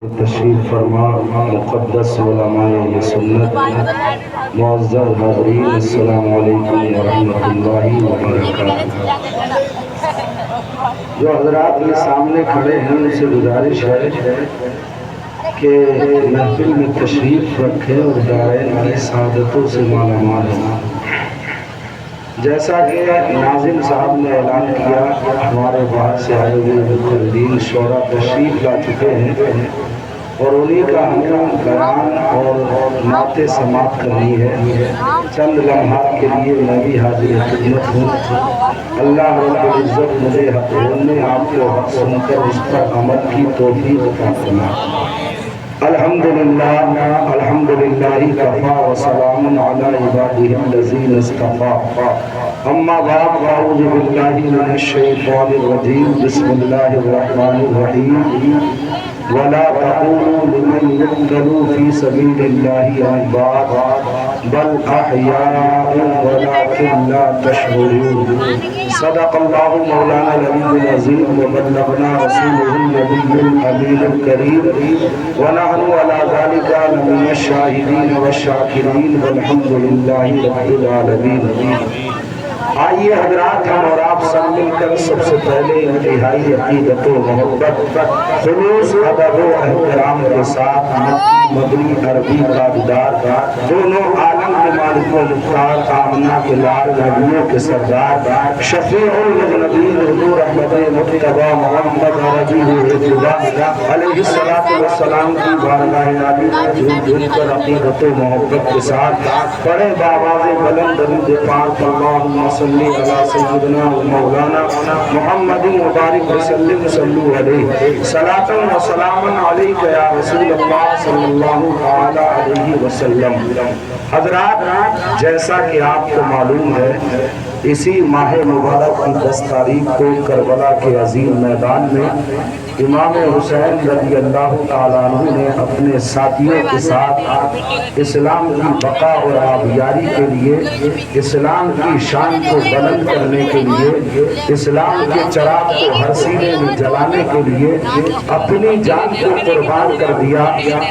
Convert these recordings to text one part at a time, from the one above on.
تشریف فرما مقدس علماء سنت معزز حاضرین، السلام علیکم ورحمۃ اللہ وبرکاتہ۔ جو حضرات یہ سامنے کھڑے ہیں ان سے گزارش ہے کہ محفل میں تشریف رکھیں اور دارین کی سعادتوں سے مالا مال ہوں۔ جیسا کہ ناظم صاحب نے اعلان کیا، ہمارے باہر سے آئے ہوئے مقررین شعراء تشریف لا چکے ہیں اور انہی کا ہمیں بیان اور نعت سماعت کرنی ہے۔ چند لمحات کے لیے میں بھی حاضر خدمت ہوں۔ اللہ رب العزت مجھے حق بولنے، آپ کو حق سن کر اس پر عمل کی توفیق عطا فرمائے۔ الحمدللہ الحمدللہ کفا وسلام علی عبادہ الذین اصطفیٰ، اما بعد اعوذ باللہ من الشیطان الرجیم، بسم اللہ الرحمن الرحیم۔ ولا تقولوا لمن يقتل في سبيل الله اموات بل احياء ولكن لا تشعرون۔ صدق الله مولانا العلي العظيم وبلغنا رسوله النبي الامين الكريم ونحن على ذلك لمن الشاهدين والشاكرين والحمد لله رب العالمين۔ آئیے حضرات، ہم اور آپ سب مل کر سب سے پہلے انتہائی عقیدت و محبت، خلوص، ادب و احترام کے ساتھ مدنی عربی تاجدار دونوں عالم کے مالک و مختار، آمنہ کے لال، نبیوں کے سردار، شفیع المذنبین حضور احمد مجتبی محمد عربی علیہ السلام کی بارگاہ عالی میں جھوم جھوم کر عقیدت و محبت کے ساتھ پڑھے بآواز بلند درود پاک، اللہم صلی علی سیدنا و مولانا محمد مبارک وسلم، صلو علیہ صلاۃ و سلام علیک یا رسول اللہ صلی اللہ تعالی علیہ وسلم۔ حضرات، جیسا کہ آپ کو معلوم ہے، اسی ماہ مبارک کی 10 تاریخ کو کربلا کے عظیم میدان میں امام حسین رضی اللہ تعالیٰ عنہ نے اپنے ساتھیوں کے ساتھ اسلام کی بقا اور آبیاری کے لیے، اسلام کی شان کو بلند کرنے کے لیے، اسلام کے چراغ کو ہر سینے میں جلانے کے لیے اپنی جان کو قربان کر دیا،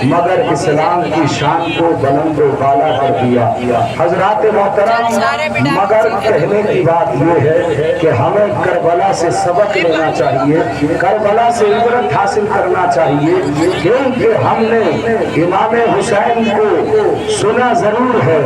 مگر اسلام کی شان کو بلند و بالا کر دیا۔ حضرات محترم، مگر کہنے کی بات یہ ہے کہ ہمیں کربلا سے سبق لینا چاہیے، کربلا سے عبرت حاصل کرنا چاہیے، کیونکہ ہم نے امام حسین کو سنا ضرور ہے،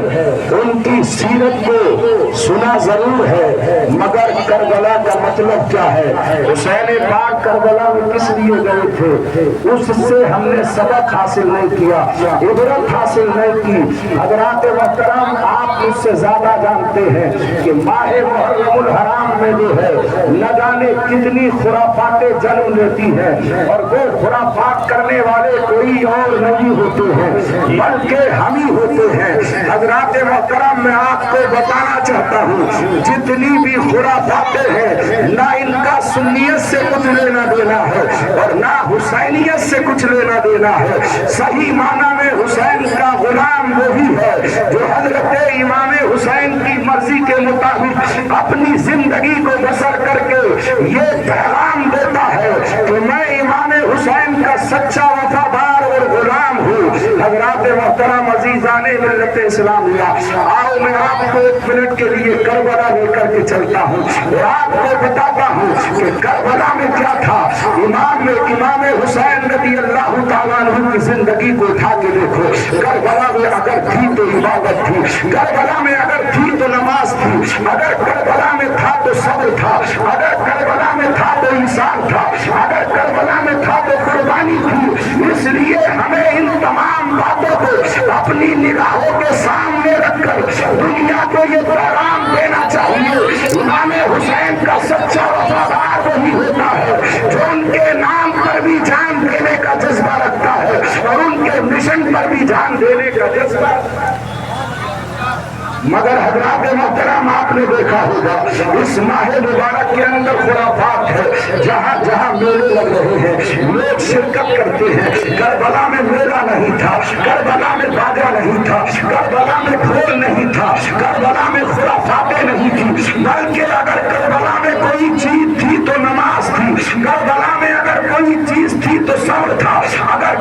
ان کی سیرت کو سنا ضرور ہے، مگر کربلا کا مطلب کیا ہے؟ حسین پاک کربلا میں کس لیے گئے تھے؟ اس سے ہم نے سبق حاصل نہیں کیا، عبرت حاصل نہیں کی۔ حضرات محترم، آپ مجھ سے زیادہ جانتے ہیں کہ ماہ محرم الحرام میں جو ہے نہ جانے کتنی خرافاتیں جنم لیتی ہیں، اور وہ خرافات کرنے والے کوئی اور نہیں ہوتے ہیں بلکہ ہم ہی ہوتے ہیں۔ حضرات محترم، میں آپ کو بتانا چاہتا ہوں، جتنی بھی خرافاتیں ہیں، نہ ان کا سنیت سے کچھ لینا دینا ہے اور نہ حسینیت سے کچھ لینا دینا ہے۔ صحیح معنی میں حسین کا غلام وہی ہے جو حضرت امام حسین کی مرضی کے مطابق اپنی زندگی کو بسر کر کے یہ پیغام دیتا ہے کہ میں امام حسین کا سچا وفادار اور غلام ہوں۔ حضرات محترم، عزیزان ملت اسلامیہ، آؤ میں آپ کو 1 منٹ کے لیے کربلا لے کر کے چلتا ہوں اور آپ کو بتاتا ہوں کہ کربلا میں کیا تھا۔ امام حسین رضی اللہ تعالیٰ عنہ کی زندگی کو اٹھا کے دیکھو، کربلا میں اگر تھی تو عبادت تھی، کربلا میں اگر تھی تو نماز تھی، اگر کربلا میں تھا تو صبر تھا، اگر کربلا میں تھا تو انسان تھا، اگر کربلا میں تھا تو قربانی تھی۔ اس لیے ہمیں ان تمام باتوں کو اپنی نگاہوں کے سامنے رکھ کر دنیا کو یہ پیغام دینا چاہیے، امام حسین کا سچا وفادار وہی ہوتا ہے جو ان کے نام پر بھی جان دینے کا جذبہ رکھتا ہے اور ان کے مشن پر بھی جان دینے کا جذبہ رکھتا ہے۔ مگر حضرات محترم، آپ نے دیکھا ہوگا اس ماہ مبارک کے اندر خرافات ہے، جہاں جہاں میلے لگ رہے ہیں لوگ شرکت کرتے ہیں۔ کربلا میں میلہ نہیں تھا، کربلا میں باجا نہیں تھا، کربلا میں ڈھول نہیں تھا، کربلا میں خرافاتیں نہیں تھی، بلکہ اگر کربلا میں کوئی چیز تھی تو نماز تھی، کربلا میں اگر کوئی چیز تھی تو صبر تھا، اگر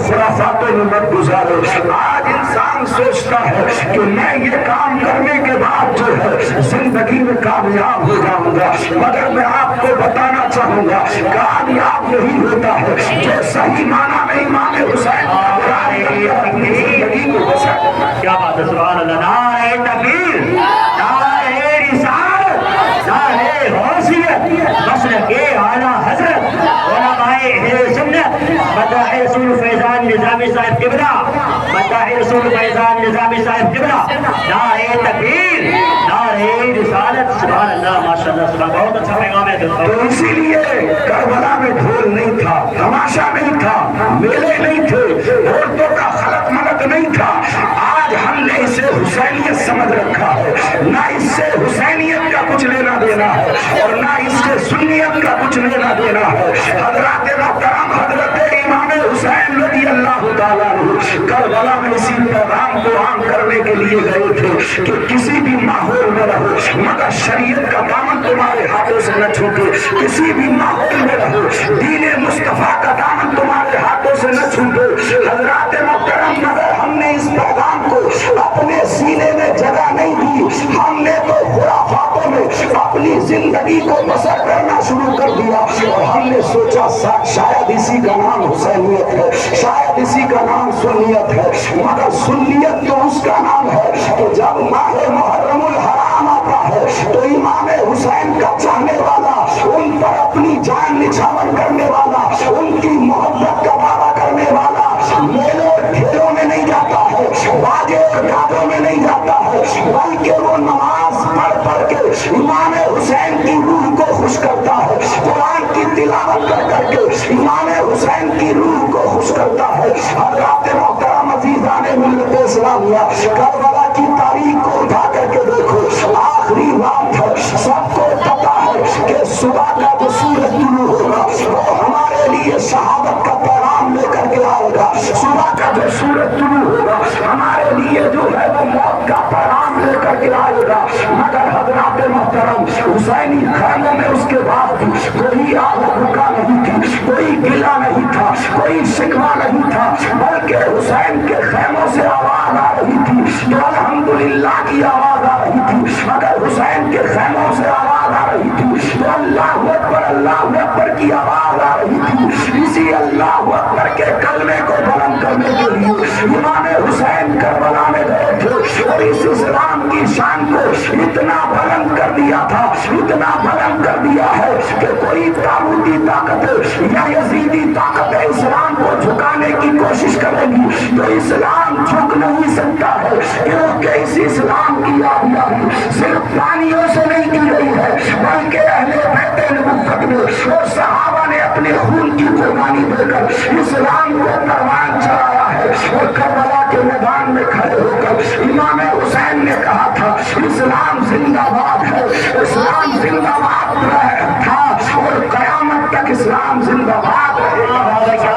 خرافاتوں میں مت گزارو. آج انسان سوچتا ہے کہ میں یہ کام کرنے کے بعد جو ہے زندگی میں کامیاب ہو جاؤں گا، مگر میں آپ کو بتانا چاہوں گا کامیاب نہیں ہوتا ہے جو صحیح معنی میں امام حسین اپنی زندگی کو بسا. کیا بات ہے، سبحان اللہ. نعرہ تکبیر، نعرہ رسالت، نعرہ غوثیت، مسلک اعلیٰ حضرت علماء اہل سنت، مداح رسول فیضان نظامی صاحب قبلہ، مداح رسول فیضان نظامی صاحب قبلہ. نعرہ تکبیر، نعرہ رسالت. سبحان اللہ، ماشاء اللہ، سبحان اللہ. بہت اچھا پیغام ہے. تو اسی لیے کربلا میں ڈھول نہیں تھا، تماشا نہیں تھا، میلے نہیں تھے، عورتوں کا خلق ملک نہیں تھا. آج ہم نے اسے حسینیت سمجھ رکھا ہے. نہ اس سے حسینیت کا کچھ لینا دینا ہے اور نہ اس سے سنیت کا کچھ لینا دینا ہے. حضرات محترم حضرت امام حسین رضی اللہ تعالیٰ عنہ کربلا میں اسی پیغام کو عام کرنے کے لیے گئے تھے کہ کسی بھی ماحول میں رہو مگر شریعت کا دامن تمہارے ہاتھوں سے نہ چھوٹے. کسی بھی ماحول میں رہو دین مصطفیٰ کا دامن تمہارے ہاتھوں سے نہ چھوٹے. حضرات محترم مگر ہم نے اس پیغام کو اپنے سینے میں جگہ نہیں دی. ہم نے تو خرافاتوں میں اپنی زندگی کو بسر کرنا شروع کر دیا اور ہم نے سوچا شاید اسی کا نام حسینیت ہے، شاید اسی کا نام سنیت ہے. مگر سنیت تو اس کا نام ہے کہ جب ماہ محرم الحرام آتا ہے تو امام حسین کا چاہنے والا، ان پر اپنی جان نچھاور کرنے والا، ان کی محبت کا دعویٰ کرنے والا میلوں ٹھیلوں میں نہیں جاتا ہے، باجے اور گاجوں میں نہیں جاتا ہے، بلکہ وہ نماز پڑھ پڑھ کے امام حسین کی روح کو خوش کرتا ہے. قرآن کی تلاوت کر کر کے امام حسین کی روح کو خوش کرتا ہے. حضرات محترم عزیزان ملت اسلامیہ، کربلا کی تاریخ کو اٹھا کر کے دیکھو. آخری بات ہے، سب کو پتا ہے کہ صبح کا جو سورج طلوع ہوگا وہ ہمارے لیے شہادت کا پیغام لے کر کے آئے گا. صبح کا جو سورج طلوع ہوگا ہمارے لیے جو ہے وہ موت کا پیغام لے کر کے آئے گا. مگر حضرات محترم حسینی خیموں میں اس کے بعد بھی کوئی آہ و بکا نہیں تھی، کوئی گلہ نہیں تھا، کوئی شکوہ نہیں تھا، بلکہ حسین کے خیموں سے آواز آ رہی تھی تو الحمدللہ کی آواز آ رہی تھی. مگر حسین کے خیموں سے آواز آ رہی تھی تو اللہ اکبر کی آواز آ رہی تھی. اسی اللہ اکبر کے کلمے کو بلند کرنے کے لیے امام حسین کربلا میں گئے تھے اور اس اسلام کی شان کو اتنا بلند کر دیا تھا، اتنا بلند کر دیا ہے کہ کوئی طاغوتی طاقت یا یزیدی طاقت اسلام کو جھکانے کی کوشش کرے گی تو اسلام جھک نہیں سکتا ہے. کیونکہ اس اسلام کی آبیاری صرف پانیوں سے نہیں کی گئی ہے بلکہ اہل بیت نبوت نے اور صحابہ نے اپنے خون کی قربانی دے کر اسلام کو پروان چڑھایا ہے. اور کربلا کے میدان میں کھڑے ہو کر امام حسین نے کہا تھا اسلام زندہ باد ہے، اسلام زندہ باد تھا اور قیامت تک اسلام زندہ باد رہے گا.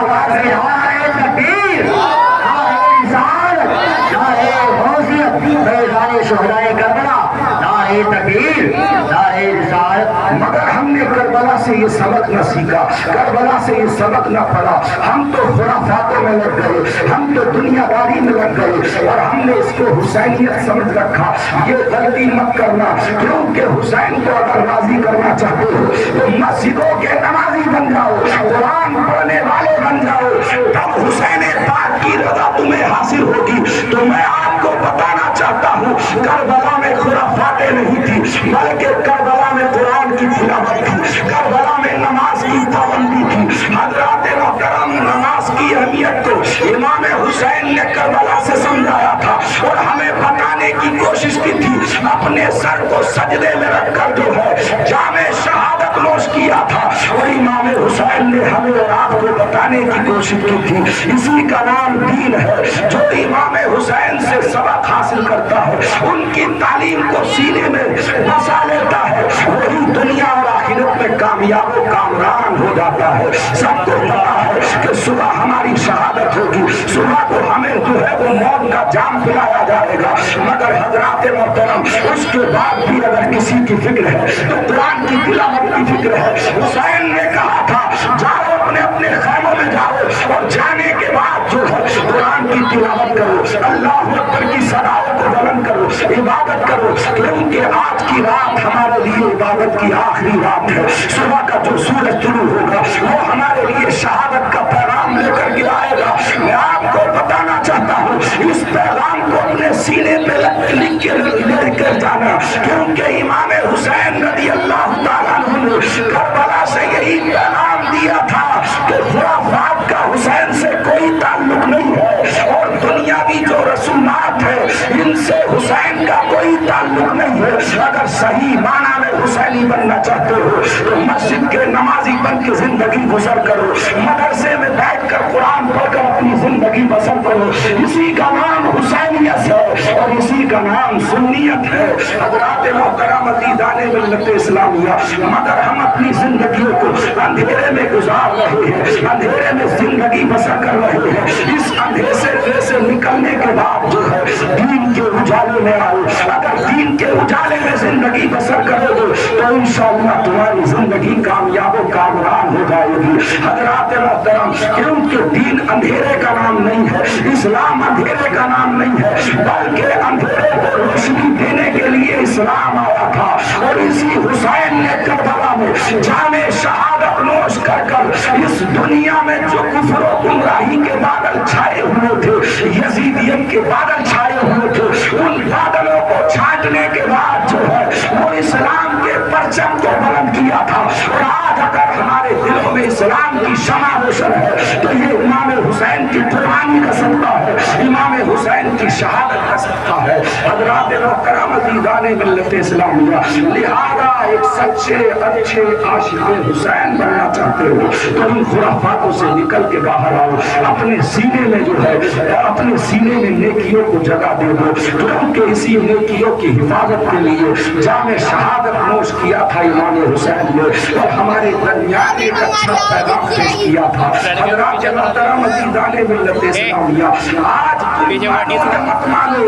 نعرہ تکبیر، نعرہ رسالت، نعرہ غوثیت، فیضان شہدائے کربلا. نعرہ تکبیر، نعرہ رسالت. مگر ہم نے کربلا سے یہ سبق نہ سیکھا، کربلا سے یہ سبق نہ پڑھا. ہم تو خرافاتوں میں لگ گئے، ہم تو دنیا داری میں لگ گئے اور ہم نے اس کو حسینیت سمجھ رکھا. یہ غلطی مت کرنا، کیونکہ حسین کو اگر راضی کرنا چاہتے ہو تو مسجدوں کے نمازی بن جاؤ، قرآن پڑھنے والے بن جاؤ، تب حسین پاک کی رضا تمہیں حاصل ہوگی. تو میں آپ کو بتانا چاہتا ہوں کربلا میں خرافاتیں نہیں تھی بلکہ کربلا میں قرآن کی تلاوت تھی، کربلا میں نماز کی پابندی تھی. حضرات محترم نماز کی اہمیت کو امام حسین نے کربلا سے سمجھایا تھا اور ہمیں بتانے کی کوشش کی تھی. اپنے سر کو سجدے میں رکھ کر جو ہے جامع شہادت نوش کیا تھا اور امام حسین نے ہمیں اور آپ کو بتانے کی کوشش کی تھی. اسی کا نام دین ہے. جو امام حسین سے سبق حاصل کرتا ہے، ان کی تعلیم کو سینے میں بسا لیتا ہے، وہی دنیا اور آخرت میں کامیاب و کامران ہو جاتا ہے. سب کو پتا ہے کہ صبح ہماری شہادت ہوگی، صبح کو ہمیں جو ہے وہ موت کا جام پلایا جائے گا. مگر حضرات محترم اس کے بعد بھی اگر کسی کی فکر ہے تو قرآن کی تلاوت کی فکر ہے. حسین نے کہا تھا جاؤ اپنے اپنے خیموں میں جاؤ اور جانے کے بعد جو ہے قرآن کی تلاوت کرو، اللہ اکبر کی صداؤں کو بلند کرو، عبادت کرو، کیونکہ آج کی رات ہمارے لیے عبادت کی آخری رات ہے۔ صبح کا جو سورج طلوع ہوگا وہ ہمارے لیے شہادت کا پیغام لے کر کے آئے گا۔ میں آپ کو بتانا چاہتا ہوں اس پیغام کو اپنے سینے پہ لکھ کے لے کر جانا، کیونکہ امام حسین رضی اللہ تعالیٰ عنہ نے کربلا سے یہی پیغام دیا تھا کہ خرافات کا حسین سے کوئی تعلق نہیں ہے، اور دنیاوی جو رسومات ہے ان سے حسین کا کوئی تعلق نہیں ہے۔ اگر صحیح معنی میں حسینی بننا چاہتے ہو تو مسجد کے نمازی بن کے زندگی گزر کرو، مدرسے میں بیٹھ کر قرآن پڑھ کر اپنی زندگی بسر کرو، اسی کا نام حسینیت ہے اور اسی کا نام سنیت ہے۔ حضرات محترم عزیزان ملت اسلامیہ، مگر ہم اپنی زندگیوں کو اندھیرے میں گزار رہے ہیں، اندھیرے میں زندگی بسر کر رہے ہیں۔ اس اندھیرے سے نکلنے کے بعد جو ہے دین کے اجالے میں آؤ، اگر دین کے اجالے میں زندگی بسر کرو گے تو انشاءاللہ تمہاری زندگی کامیاب و کامران ہو جائے گی۔ حضرات محترم، کیونکہ دین اندھیرے کا نام نہیں ہے، اسلام اندھیرے کا نام نہیں ہے، بلکہ اندھیرے کو روشنی دینے کے لیے اسلام آیا تھا، اور اسی حسین نے کربلا میں جام شہادت نوش کر کر اس دنیا میں جو کفر و گمراہی کے بادل چھائے ہوئے تھے، یزیدیت کے بادل چھائے ہوئے تھے، ان بادلوں کو چھانٹنے کے بعد جو ہے وہ اسلام کے پرچم کو بلند کیا تھا۔ اور آج اگر ہمارے دلوں میں اسلام کی شمع روشن ہے تو یہ امام حسین کی قربانی کا صدقہ ہے، امام حسین کی شہادت کا صدقہ ہے۔ حضرات محترم عزیزان ملت اسلامیہ، لہذا ایک سچے اچھے عاشق حسین بننا چاہتے ہو تو ان خرافاتوں سے نکل کے باہر آؤ، اپنے سینے میں جو ہے اپنے سینے میں نیکیوں کو جگہ دے دو، کیونکہ اسی نیکیوں کی حفاظت کے لیے جام شہادت نوش کیا تھا امام حسین نے، اور ہمارے درمیان ایک اچھا پیغام پیش کیا تھا۔ حضرات محترم عزیزان ملت اسلامیہ، آج مت مانو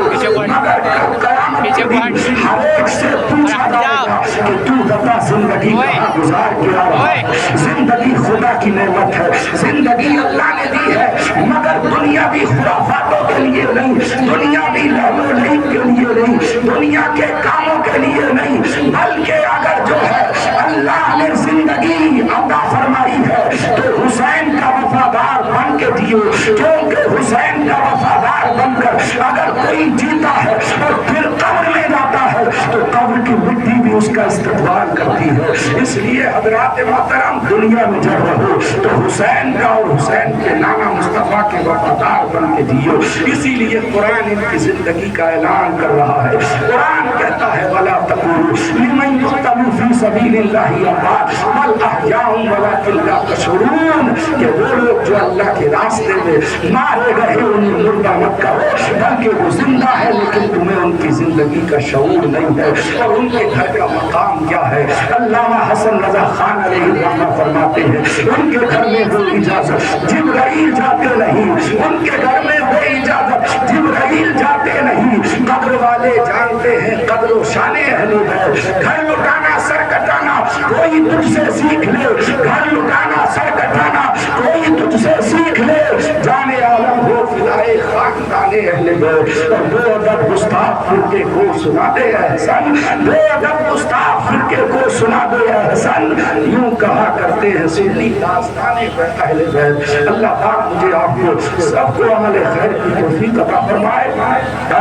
مگر قیامت کے دن ہر ایک سے پوچھا جائے گا کہ تو بتا زندگی کہاں گزار کے آیا ہے۔ زندگی خدا کی نعمت ہے، زندگی اللہ نے دی ہے، مگر دنیاوی خرافاتوں کے لیے نہیں، دنیاوی لہو و لہب کے لیے نہیں، دنیا کے کاموں کے لیے نہیں، بلکہ اگر جو ہے اللہ نے زندگی عطا فرمائی ہے تو حسین کا وفادار بن کے دیو، کیونکہ حسین کا وفادار بن کر اگر کوئی جیتا ہے اور پھر قبر میں جاتا ہے تو قبر کی مٹی بھی اس کا استقبال کرتی ہے۔ اس لیے حضرات محترم، دنیا میں جب رہو تو حسین کا اور حسین کے نانا مصطفیٰ کے وفادار بن کے دیو۔ اسی لیے قرآن ان کی زندگی کا اعلان کر رہا ہے۔ قرآن کہتا ہے وَلَا تَقُولُوا لِمَن يُقْتَلُ فِي سَبِيلِ اللَّهِ أَمْوَاتٌ بَلْ أَحْيَاءٌ وَلَٰكِن لَّا تَشْعُرُونَ، کہ وہ لوگ جو اللہ کے راستے میں مارے گئے انہیں مردہ مت کہو، بلکہ وہ زندہ ہے لیکن تمہیں ان کی زندگی کا شعور نہیں ہے اور ان کے گھر کا مقام کیا ہے۔ علامہ حسن رضا خان علیہ الرحمہ فرماتے ہیں ان کے گھر میں وہ اجازت جبرائیل جاتے نہیں، ان کے گھر میں وہ اجازت جبرائیل جاتے نہیں، قبر والے جانتے ہیں قدر و شان اہل بیت۔ گھر لٹانا سر کٹانا کوئی تجھ سے سیکھ لے، گھر لٹانا سر کٹانا کوئی تجھ سے سیکھ لے، جانے عالم ہو فدائے خاکدان اہل بیت۔ اور بے ادب گستاخ فرقے کو سنا دے احسن، بے ادب گستاخ فرقے کو سنا دے احسن، یوں کہا کرتے ہیں سنی داستان اہل بیت۔ اللہ پاک مجھے آپ کو سب کو عمل خیر کی توفیق عطا فرمائے،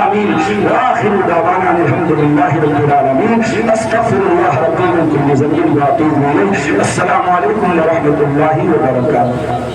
آمین۔ وآخر دعوانا الحمدللہ رب العالمین، استغفر اللہ ربی من کل ذنب واتوب الیہ۔ السلام علیکم ورحمۃ اللہ وبرکاتہ۔